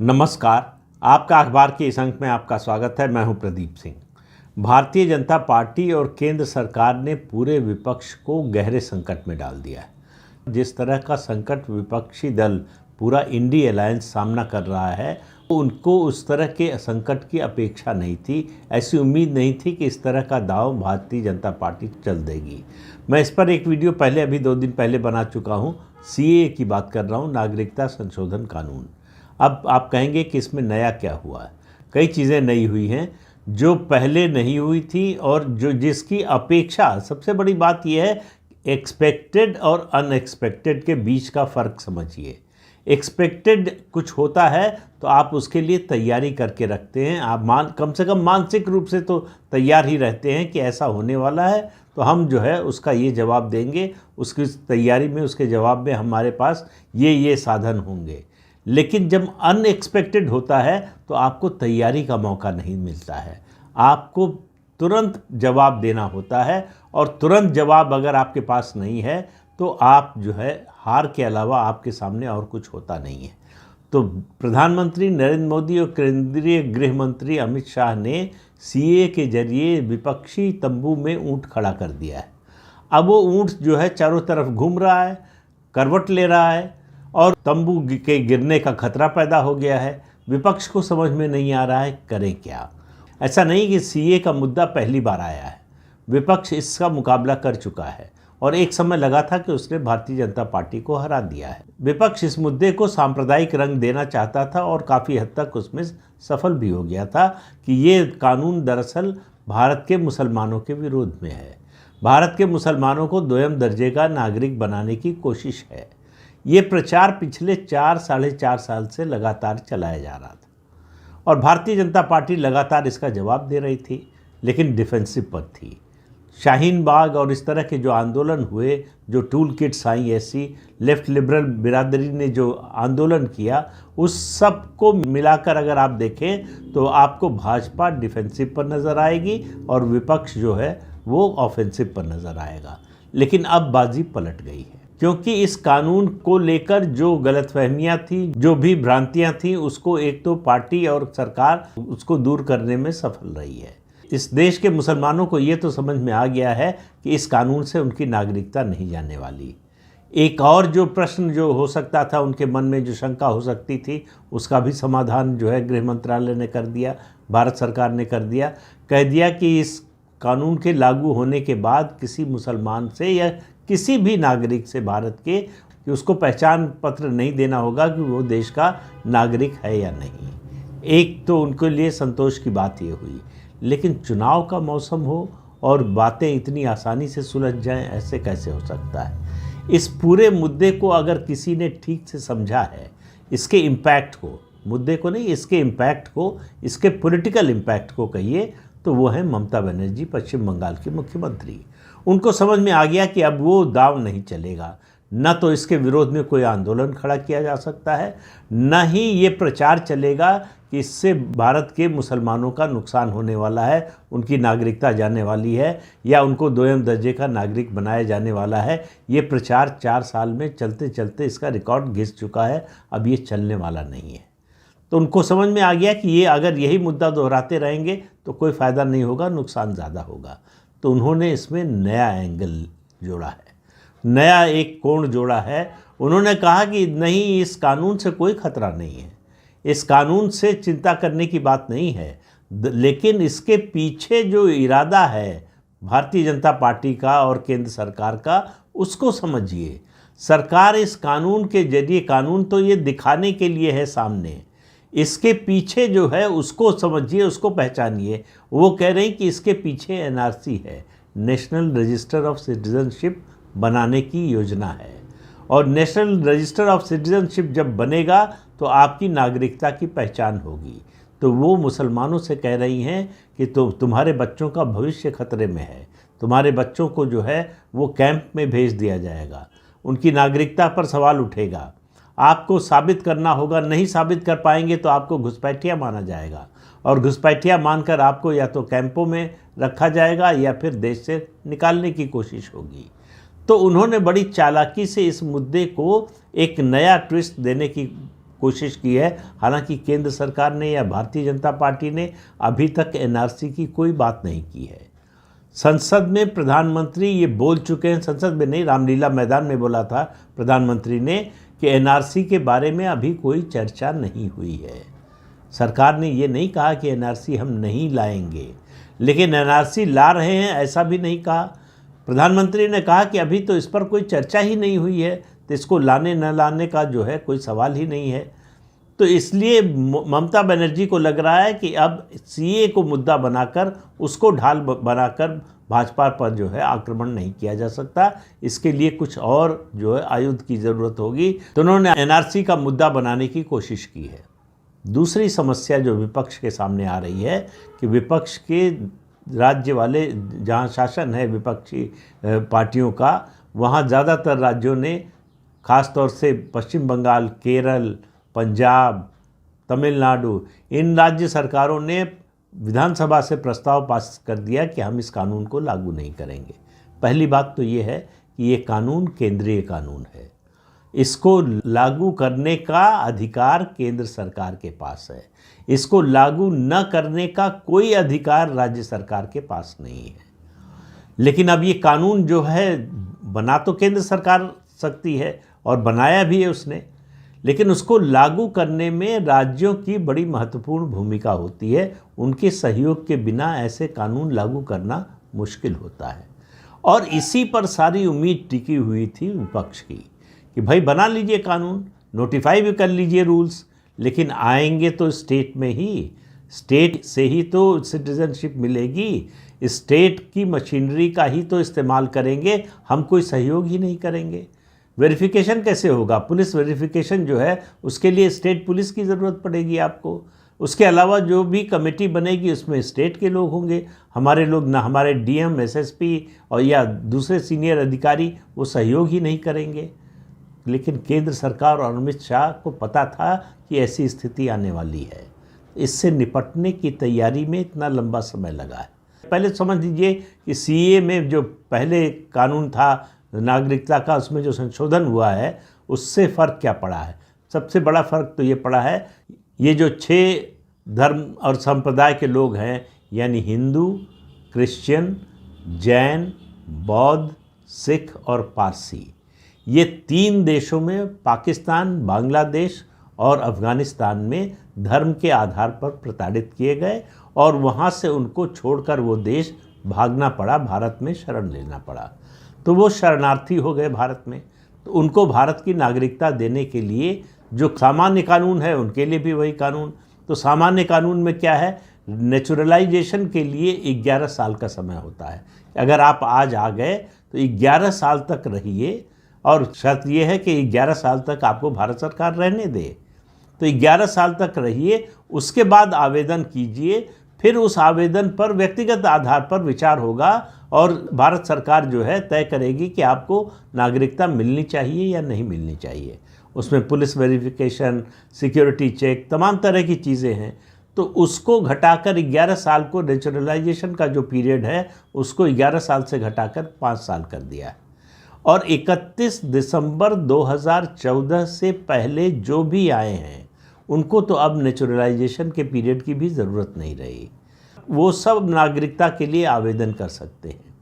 नमस्कार। आपका अखबार के इस अंक में आपका स्वागत है। मैं हूं प्रदीप सिंह। भारतीय जनता पार्टी और केंद्र सरकार ने पूरे विपक्ष को गहरे संकट में डाल दिया है। जिस तरह का संकट विपक्षी दल पूरा इंडी अलायंस सामना कर रहा है, उनको उस तरह के संकट की अपेक्षा नहीं थी। ऐसी उम्मीद नहीं थी कि इस तरह का दांव भारतीय जनता पार्टी चल देगी। मैं इस पर एक वीडियो पहले अभी 2 दिन पहले बना चुका हूं। सीएए की बात कर रहा हूं, नागरिकता संशोधन कानून। अब आप कहेंगे कि इसमें नया क्या हुआ है। कई चीज़ें नई हुई हैं जो पहले नहीं हुई थी और जो जिसकी अपेक्षा, सबसे बड़ी बात यह है, एक्सपेक्टेड और अनएक्सपेक्टेड के बीच का फ़र्क समझिए। एक्सपेक्टेड कुछ होता है तो आप उसके लिए तैयारी करके रखते हैं। आप कम से कम मानसिक रूप से तो तैयार ही रहते हैं कि ऐसा होने वाला है, तो हम जो है उसका ये जवाब देंगे। उसकी तैयारी में, उसके जवाब में हमारे पास ये साधन होंगे। लेकिन जब अनएक्सपेक्टेड होता है तो आपको तैयारी का मौका नहीं मिलता है। आपको तुरंत जवाब देना होता है, और तुरंत जवाब अगर आपके पास नहीं है तो आप जो है, हार के अलावा आपके सामने और कुछ होता नहीं है। तो प्रधानमंत्री नरेंद्र मोदी और केंद्रीय गृह मंत्री अमित शाह ने सीएए के जरिए विपक्षी तंबू में ऊंट खड़ा कर दिया है। अब वो ऊंट जो है चारों तरफ घूम रहा है, करवट ले रहा है, और तंबू के गिरने का खतरा पैदा हो गया है। विपक्ष को समझ में नहीं आ रहा है करें क्या। ऐसा नहीं कि सीए का मुद्दा पहली बार आया है। विपक्ष इसका मुकाबला कर चुका है और एक समय लगा था कि उसने भारतीय जनता पार्टी को हरा दिया है। विपक्ष इस मुद्दे को सांप्रदायिक रंग देना चाहता था और काफ़ी हद तक उसमें सफल भी हो गया था कि ये कानून दरअसल भारत के मुसलमानों के विरोध में है। भारत के मुसलमानों को दोयम दर्जे का नागरिक बनाने की कोशिश है। ये प्रचार पिछले 4-4.5 साल से लगातार चलाया जा रहा था और भारतीय जनता पार्टी लगातार इसका जवाब दे रही थी, लेकिन डिफेंसिव पर थी। शाहीन बाग और इस तरह के जो आंदोलन हुए, जो टूल किट्स आई, ऐसी लेफ्ट लिबरल बिरादरी ने जो आंदोलन किया, उस सब को मिलाकर अगर आप देखें तो आपको भाजपा डिफेंसिव पर नज़र आएगी और विपक्ष जो है वो ऑफेंसिव पर नज़र आएगा। लेकिन अब बाजी पलट गई है, क्योंकि इस कानून को लेकर जो गलतफहमियां थी, जो भी भ्रांतियां थी, उसको एक तो पार्टी और सरकार उसको दूर करने में सफल रही है। इस देश के मुसलमानों को ये तो समझ में आ गया है कि इस कानून से उनकी नागरिकता नहीं जाने वाली। एक और जो प्रश्न जो हो सकता था उनके मन में, जो शंका हो सकती थी, उसका भी समाधान जो है गृह मंत्रालय ने कर दिया, भारत सरकार ने कर दिया। कह दिया कि इस कानून के लागू होने के बाद किसी मुसलमान से या किसी भी नागरिक से भारत के, कि उसको पहचान पत्र नहीं देना होगा कि वो देश का नागरिक है या नहीं। एक तो उनके लिए संतोष की बात ये हुई। लेकिन चुनाव का मौसम हो और बातें इतनी आसानी से सुलझ जाएं, ऐसे कैसे हो सकता है। इस पूरे मुद्दे को अगर किसी ने ठीक से समझा है, इसके इम्पैक्ट को, मुद्दे को नहीं, इसके इम्पैक्ट को, इसके पॉलिटिकल इम्पैक्ट को कहिए, तो वो है ममता बनर्जी, पश्चिम बंगाल की मुख्यमंत्री। उनको समझ में आ गया कि अब वो दाव नहीं चलेगा। न तो इसके विरोध में कोई आंदोलन खड़ा किया जा सकता है, न ही ये प्रचार चलेगा कि इससे भारत के मुसलमानों का नुकसान होने वाला है, उनकी नागरिकता जाने वाली है, या उनको दोयम दर्जे का नागरिक बनाया जाने वाला है। ये प्रचार 4 साल में चलते चलते इसका रिकॉर्ड घिस चुका है। अब ये चलने वाला नहीं है। तो उनको समझ में आ गया कि ये अगर यही मुद्दा दोहराते रहेंगे तो कोई फ़ायदा नहीं होगा, नुकसान ज़्यादा होगा। तो उन्होंने इसमें नया एंगल जोड़ा है, नया एक कोण जोड़ा है। उन्होंने कहा कि नहीं, इस कानून से कोई खतरा नहीं है, इस कानून से चिंता करने की बात नहीं है, लेकिन इसके पीछे जो इरादा है भारतीय जनता पार्टी का और केंद्र सरकार का, उसको समझिए। सरकार इस कानून के जरिए, कानून तो ये दिखाने के लिए है सामने, इसके पीछे जो है उसको समझिए, उसको पहचानिए। वो कह रहे हैं कि इसके पीछे एनआरसी है, नेशनल रजिस्टर ऑफ सिटीजनशिप बनाने की योजना है, और नेशनल रजिस्टर ऑफ सिटीजनशिप जब बनेगा तो आपकी नागरिकता की पहचान होगी। तो वो मुसलमानों से कह रही हैं कि तो तुम्हारे बच्चों का भविष्य खतरे में है, तुम्हारे बच्चों को जो है वो कैंप में भेज दिया जाएगा, उनकी नागरिकता पर सवाल उठेगा, आपको साबित करना होगा, नहीं साबित कर पाएंगे तो आपको घुसपैठिया माना जाएगा, और घुसपैठिया मानकर आपको या तो कैंपों में रखा जाएगा या फिर देश से निकालने की कोशिश होगी। तो उन्होंने बड़ी चालाकी से इस मुद्दे को एक नया ट्विस्ट देने की कोशिश की है। हालांकि केंद्र सरकार ने या भारतीय जनता पार्टी ने अभी तक एनआरसी की कोई बात नहीं की है। संसद में प्रधानमंत्री ये बोल चुके हैं, संसद में नहीं, रामलीला मैदान में बोला था प्रधानमंत्री ने कि एनआरसी के बारे में अभी कोई चर्चा नहीं हुई है। सरकार ने ये नहीं कहा कि एनआरसी हम नहीं लाएंगे, लेकिन एनआरसी ला रहे हैं ऐसा भी नहीं कहा। प्रधानमंत्री ने कहा कि अभी तो इस पर कोई चर्चा ही नहीं हुई है, तो इसको लाने न लाने का जो है कोई सवाल ही नहीं है। तो इसलिए ममता बनर्जी को लग रहा है कि अब सीए को मुद्दा बनाकर, उसको ढाल बनाकर भाजपा पर जो है आक्रमण नहीं किया जा सकता। इसके लिए कुछ और जो है आयुध की ज़रूरत होगी। तो उन्होंने एनआरसी का मुद्दा बनाने की कोशिश की है। दूसरी समस्या जो विपक्ष के सामने आ रही है कि विपक्ष के राज्य वाले, जहाँ शासन है विपक्षी पार्टियों का, वहाँ ज़्यादातर राज्यों ने, ख़ास तौर से पश्चिम बंगाल, केरल, पंजाब, तमिलनाडु, इन राज्य सरकारों ने विधानसभा से प्रस्ताव पास कर दिया कि हम इस कानून को लागू नहीं करेंगे। पहली बात तो ये है कि ये कानून केंद्रीय कानून है, इसको लागू करने का अधिकार केंद्र सरकार के पास है। इसको लागू न करने का कोई अधिकार राज्य सरकार के पास नहीं है। लेकिन अब ये कानून जो है बना तो केंद्र सरकार सकती है और बनाया भी है उसने, लेकिन उसको लागू करने में राज्यों की बड़ी महत्वपूर्ण भूमिका होती है। उनके सहयोग के बिना ऐसे कानून लागू करना मुश्किल होता है। और इसी पर सारी उम्मीद टिकी हुई थी विपक्ष की कि भाई बना लीजिए कानून, नोटिफाई भी कर लीजिए रूल्स, लेकिन आएंगे तो स्टेट में ही, स्टेट से ही तो सिटीजनशिप मिलेगी, स्टेट की मशीनरी का ही तो इस्तेमाल करेंगे, हम कोई सहयोग ही नहीं करेंगे। वेरिफिकेशन कैसे होगा? पुलिस वेरिफिकेशन जो है उसके लिए स्टेट पुलिस की ज़रूरत पड़ेगी आपको। उसके अलावा जो भी कमेटी बनेगी उसमें स्टेट के लोग होंगे, हमारे लोग ना, हमारे डीएम, एसएसपी और या दूसरे सीनियर अधिकारी वो सहयोग ही नहीं करेंगे। लेकिन केंद्र सरकार और अमित शाह को पता था कि ऐसी स्थिति आने वाली है। इससे निपटने की तैयारी में इतना लंबा समय लगा है। पहले समझ लीजिए कि सीए में जो पहले कानून था नागरिकता का, उसमें जो संशोधन हुआ है उससे फ़र्क क्या पड़ा है? सबसे बड़ा फ़र्क तो ये पड़ा है, ये जो 6 धर्म और संप्रदाय के लोग हैं, यानी हिंदू, क्रिश्चियन, जैन, बौद्ध, सिख और पारसी, ये 3 देशों में, पाकिस्तान, बांग्लादेश और अफ़गानिस्तान में धर्म के आधार पर प्रताड़ित किए गए और वहाँ से उनको छोड़कर वो देश भागना पड़ा, भारत में शरण लेना पड़ा। तो वो शरणार्थी हो गए भारत में। तो उनको भारत की नागरिकता देने के लिए जो सामान्य कानून है उनके लिए भी वही कानून। तो सामान्य कानून में क्या है? नेचुरलाइजेशन के लिए 11 साल का समय होता है। अगर आप आज आ गए तो 11 साल तक रहिए और शर्त यह है कि 11 साल तक आपको भारत सरकार रहने दे। तो 11 साल तक रहिए, उसके बाद आवेदन कीजिए, फिर उस आवेदन पर व्यक्तिगत आधार पर विचार होगा और भारत सरकार जो है तय करेगी कि आपको नागरिकता मिलनी चाहिए या नहीं मिलनी चाहिए। उसमें पुलिस वेरिफिकेशन, सिक्योरिटी चेक, तमाम तरह की चीज़ें हैं। तो उसको घटाकर 11 साल को, नेचुरलाइजेशन का जो पीरियड है उसको 11 साल से घटाकर 5 साल कर दिया है। और 31 दिसंबर 2014 से पहले जो भी आए हैं उनको तो अब नेचुरलाइजेशन के पीरियड की भी ज़रूरत नहीं रही, वो सब नागरिकता के लिए आवेदन कर सकते हैं।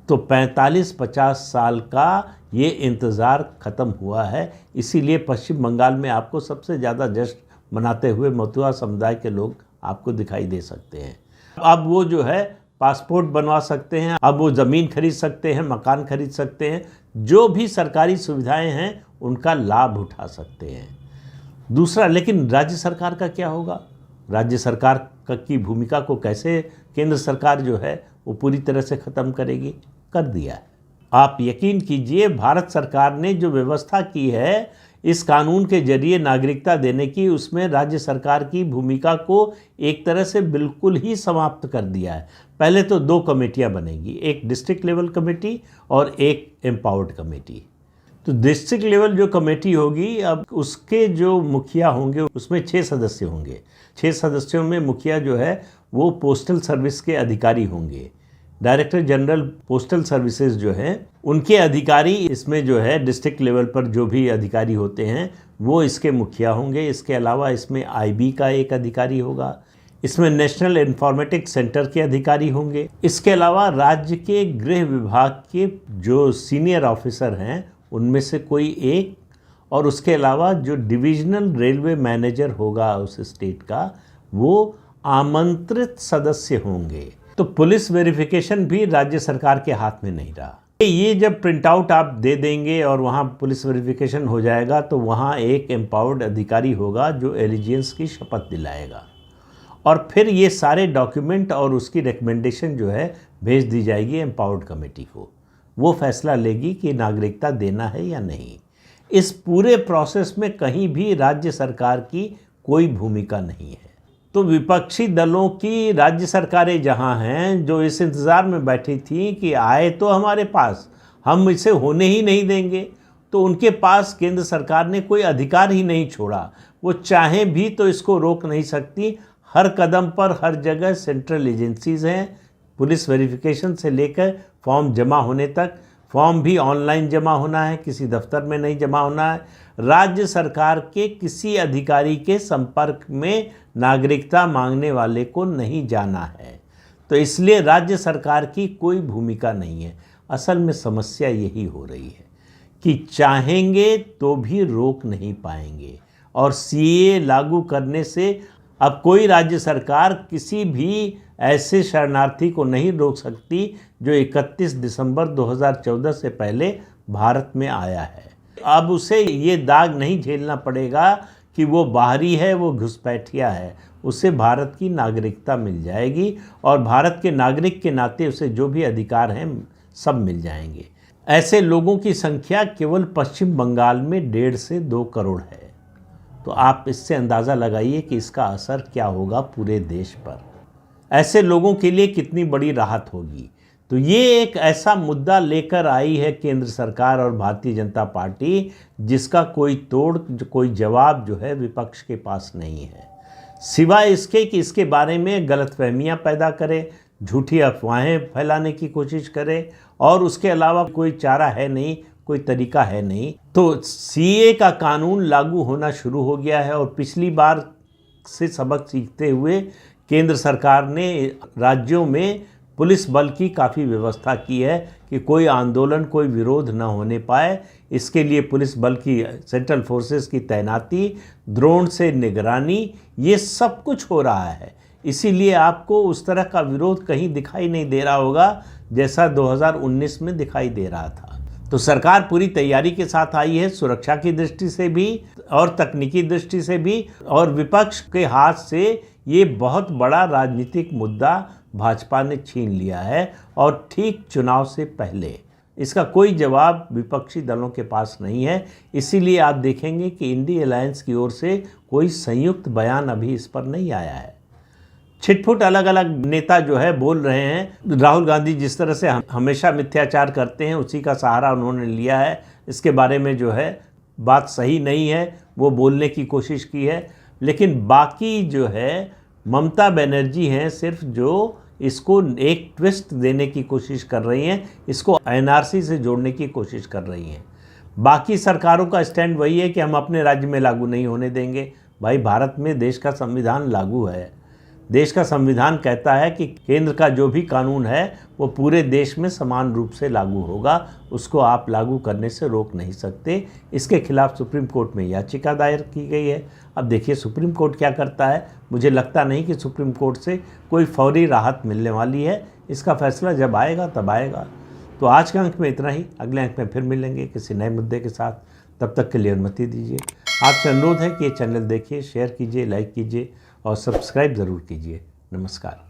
तो 45-50 साल का ये इंतज़ार ख़त्म हुआ है। इसीलिए पश्चिम बंगाल में आपको सबसे ज़्यादा जश्न मनाते हुए मथुरा समुदाय के लोग आपको दिखाई दे सकते हैं। अब वो जो है पासपोर्ट बनवा सकते हैं, अब वो ज़मीन खरीद सकते हैं, मकान खरीद सकते हैं, जो भी सरकारी सुविधाएं हैं उनका लाभ उठा सकते हैं। दूसरा, लेकिन राज्य सरकार का क्या होगा? राज्य सरकार की भूमिका को कैसे केंद्र सरकार जो है वो पूरी तरह से ख़त्म करेगी? कर दिया है। आप यकीन कीजिए, भारत सरकार ने जो व्यवस्था की है इस कानून के जरिए नागरिकता देने की, उसमें राज्य सरकार की भूमिका को एक तरह से बिल्कुल ही समाप्त कर दिया है। पहले तो 2 कमेटियां बनेंगी, एक डिस्ट्रिक्ट लेवल कमेटी और एक एम्पावर्ड कमेटी। तो डिस्ट्रिक्ट लेवल जो कमेटी होगी, अब उसके जो मुखिया होंगे उसमें 6 सदस्य होंगे। 6 सदस्यों में मुखिया जो है वो पोस्टल सर्विस के अधिकारी होंगे, डायरेक्टर जनरल पोस्टल सर्विसेज जो है उनके अधिकारी इसमें जो है डिस्ट्रिक्ट लेवल पर जो भी अधिकारी होते हैं वो इसके मुखिया होंगे। इसके अलावा इसमें आईबी का एक अधिकारी होगा, इसमें नेशनल इंफॉर्मेटिक्स सेंटर के अधिकारी होंगे। इसके अलावा राज्य के गृह विभाग के जो सीनियर ऑफिसर हैं उनमें से कोई एक, और उसके अलावा जो डिविजनल रेलवे मैनेजर होगा उस स्टेट का वो आमंत्रित सदस्य होंगे। तो पुलिस वेरिफिकेशन भी राज्य सरकार के हाथ में नहीं रहा। ये जब प्रिंट आउट आप दे देंगे और वहाँ पुलिस वेरिफिकेशन हो जाएगा तो वहाँ एक एम्पावर्ड अधिकारी होगा जो एलिजियंस की शपथ दिलाएगा, और फिर ये सारे डॉक्यूमेंट और उसकी रिकमेंडेशन जो है भेज दी जाएगी एम्पावर्ड कमेटी को। वो फैसला लेगी कि नागरिकता देना है या नहीं। इस पूरे प्रोसेस में कहीं भी राज्य सरकार की कोई भूमिका नहीं है। तो विपक्षी दलों की राज्य सरकारें जहां हैं, जो इस इंतज़ार में बैठी थी कि आए तो हमारे पास, हम इसे होने ही नहीं देंगे, तो उनके पास केंद्र सरकार ने कोई अधिकार ही नहीं छोड़ा। वो चाहें भी तो इसको रोक नहीं सकती। हर कदम पर हर जगह सेंट्रल एजेंसीज़ हैं, पुलिस वेरिफिकेशन से लेकर फॉर्म जमा होने तक। फॉर्म भी ऑनलाइन जमा होना है, किसी दफ्तर में नहीं जमा होना है। राज्य सरकार के किसी अधिकारी के संपर्क में नागरिकता मांगने वाले को नहीं जाना है। तो इसलिए राज्य सरकार की कोई भूमिका नहीं है। असल में समस्या यही हो रही है कि चाहेंगे तो भी रोक नहीं पाएंगे, और सीए लागू करने से अब कोई राज्य सरकार किसी भी ऐसे शरणार्थी को नहीं रोक सकती जो 31 दिसंबर 2014 से पहले भारत में आया है। अब उसे ये दाग नहीं झेलना पड़ेगा कि वो बाहरी है, वो घुसपैठिया है। उसे भारत की नागरिकता मिल जाएगी, और भारत के नागरिक के नाते उसे जो भी अधिकार हैं सब मिल जाएंगे। ऐसे लोगों की संख्या केवल पश्चिम बंगाल में 1.5 से 2 करोड़ है। तो आप इससे अंदाज़ा लगाइए कि इसका असर क्या होगा पूरे देश पर। ऐसे लोगों के लिए कितनी बड़ी राहत होगी। तो ये एक ऐसा मुद्दा लेकर आई है केंद्र सरकार और भारतीय जनता पार्टी जिसका कोई तोड़, कोई जवाब जो है विपक्ष के पास नहीं है, सिवाय इसके कि इसके बारे में गलतफहमियां पैदा करे, झूठी अफवाहें फैलाने की कोशिश करे, और उसके अलावा कोई चारा है नहीं, कोई तरीका है नहीं। तो सीए का कानून लागू होना शुरू हो गया है, और पिछली बार से सबक सीखते हुए केंद्र सरकार ने राज्यों में पुलिस बल की काफ़ी व्यवस्था की है कि कोई आंदोलन, कोई विरोध न होने पाए। इसके लिए पुलिस बल की, सेंट्रल फोर्सेस की तैनाती, ड्रोन से निगरानी, ये सब कुछ हो रहा है। इसीलिए आपको उस तरह का विरोध कहीं दिखाई नहीं दे रहा होगा जैसा 2019 में दिखाई दे रहा था। तो सरकार पूरी तैयारी के साथ आई है, सुरक्षा की दृष्टि से भी और तकनीकी दृष्टि से भी, और विपक्ष के हाथ से ये बहुत बड़ा राजनीतिक मुद्दा भाजपा ने छीन लिया है, और ठीक चुनाव से पहले इसका कोई जवाब विपक्षी दलों के पास नहीं है। इसीलिए आप देखेंगे कि इंडी अलायंस की ओर से कोई संयुक्त बयान अभी इस पर नहीं आया है। छिटपुट अलग अलग नेता जो है बोल रहे हैं। राहुल गांधी जिस तरह से हमेशा मिथ्याचार करते हैं उसी का सहारा उन्होंने लिया है। इसके बारे में जो है बात सही नहीं है, वो बोलने की कोशिश की है। लेकिन बाकी जो है ममता बनर्जी हैं सिर्फ जो इसको एक ट्विस्ट देने की कोशिश कर रही हैं, इसको एनआरसी से जोड़ने की कोशिश कर रही हैं। बाकी सरकारों का स्टैंड वही है कि हम अपने राज्य में लागू नहीं होने देंगे। भाई, भारत में देश का संविधान लागू है। देश का संविधान कहता है कि केंद्र का जो भी कानून है वो पूरे देश में समान रूप से लागू होगा, उसको आप लागू करने से रोक नहीं सकते। इसके खिलाफ सुप्रीम कोर्ट में याचिका दायर की गई है। अब देखिए सुप्रीम कोर्ट क्या करता है। मुझे लगता नहीं कि सुप्रीम कोर्ट से कोई फौरी राहत मिलने वाली है। इसका फैसला जब आएगा तब आएगा। तो आज के अंक में इतना ही। अगले अंक में फिर मिलेंगे किसी नए मुद्दे के साथ। तब तक के लिए अनुमति दीजिए। आपसे अनुरोध है कि ये चैनल देखिए, शेयर कीजिए, लाइक कीजिए और सब्सक्राइब ज़रूर कीजिए। नमस्कार।